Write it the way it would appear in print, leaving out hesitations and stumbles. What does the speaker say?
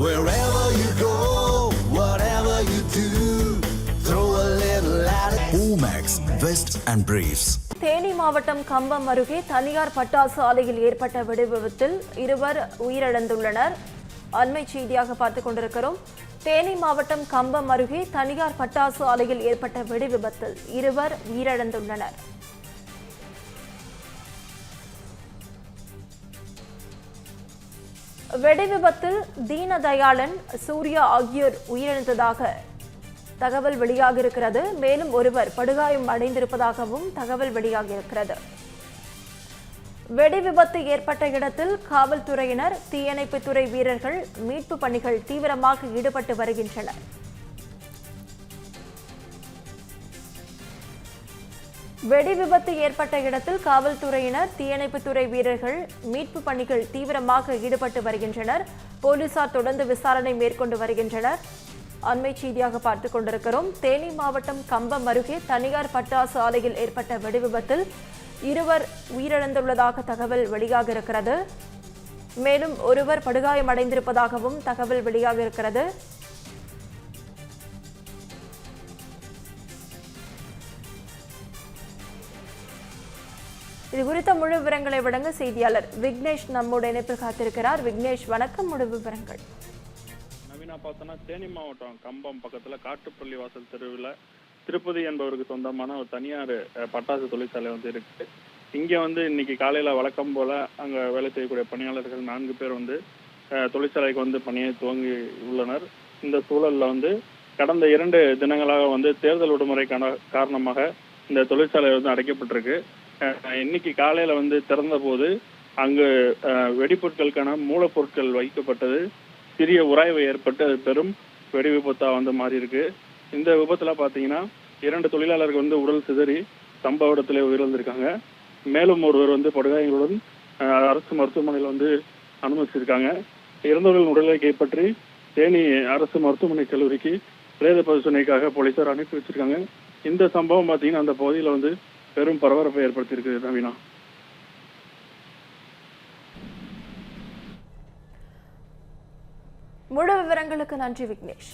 Wherever you go, whatever you do, throw a little at it. Omax, Vest and Briefs. Theni மாவட்டம் கம்பம் அருகே தனியார் பட்டாசு ஆலையில் ஏற்பட்ட வெடிவிபத்தில் 2 உயிரிழந்துள்ளனர். அண்மை செய்தியாக பார்த்துக் கொண்டிருக்கிறோம். தேனி மாவட்டம் கம்பம் அருகே தனியார் பட்டாசு ஆலையில் ஏற்பட்ட வெடிவிபத்தில் 2 உயிரிழந்துள்ளனர். வெடிவிபத்தில் தீனதயாளன், சூர்யா ஆகியோர் உயிரிழந்ததாக தகவல் வெளியாகியிருக்கிறது. மேலும் ஒருவர் படுகாயம் அடைந்திருப்பதாகவும் தகவல் வெளியாகியிருக்கிறது. வெடிவிபத்து ஏற்பட்ட இடத்தில் காவல்துறையினர், தீயணைப்புத்துறை வீரர்கள் மீட்பு பணிகள் தீவிரமாக ஈடுபட்டு வருகின்றனர். வெடிவிபத்து ஏற்பட்ட இடத்தில் காவல்துறையினர், தீயணைப்புத்துறை வீரர்கள் மீட்பு பணிகள் தீவிரமாக ஈடுபட்டு வருகின்றனர். போலீசார் தொடர்ந்து விசாரணை மேற்கொண்டு வருகின்றனர். அண்மை செய்தியாக பார்த்துக் கொண்டிருக்கிறோம். தேனி மாவட்டம் கம்பம் அருகே தனியார் பட்டாசு ஆலையில் ஏற்பட்ட வெடிவிபத்தில் 2 உயிரிழந்துள்ளதாக தகவல் வெளியாகியிருக்கிறது. மேலும் ஒருவர் படுகாயமடைந்திருப்பதாகவும் தகவல் வெளியாகியிருக்கிறது. இது குறித்த முழு விவரங்களை வழங்க செய்தியாளர் விக்னேஷ் நம்மோட இணைப்பில் காத்திருக்கிறார். விக்னேஷ், வணக்கம். முழு விவரங்கள். நவீனா, பார்த்தோன்னா தேனி மாவட்டம் கம்பம் பக்கத்துல காட்டுப்பள்ளி வாசல் தெருவில் திருப்பதி என்பவருக்கு சொந்தமான ஒரு தனியார் பட்டாசு தொழிற்சாலை இருக்கு. இங்க இன்னைக்கு காலையில வழக்கம் போல அங்க வேலை செய்யக்கூடிய பணியாளர்கள் 4 பேர் தொழிற்சாலைக்கு பணியை துவங்கி உள்ளனர். இந்த சூழல்ல கடந்த 2 தினங்களாக தேர்தல் விடுமுறை காரணமாக இந்த தொழிற்சாலை அடைக்கப்பட்டிருக்கு. இன்னைக்கு காலையில திறந்த போது அங்கு வெடிப்பொருட்களுக்கான மூலப்பொருட்கள் வைக்கப்பட்டது. சிறிய உராய்வு ஏற்பட்டு அது பெரும் வெடி விபத்தா மாறி இருக்கு. இந்த விபத்துல பாத்தீங்கன்னா 2 தொழிலாளர்கள் உடல் சிதறி சம்பவ இடத்துல உயிரிழந்திருக்காங்க. மேலும் ஒருவர் படுகாயங்களுடன் அரசு மருத்துவமனையில் அனுமதிச்சிருக்காங்க. இறந்தவர்கள் உடலை கைப்பற்றி தேனி அரசு மருத்துவமனை கல்லூரிக்கு பிரேத பரிசோதனைக்காக போலீசார் அனுப்பி வச்சிருக்காங்க. இந்த சம்பவம் பாத்தீங்கன்னா அந்த பகுதியில பெரும் பரபரப்பை ஏற்படுத்தியிருக்கு. நவீனா, முழு விவரங்களுக்கு நன்றி விக்னேஷ்.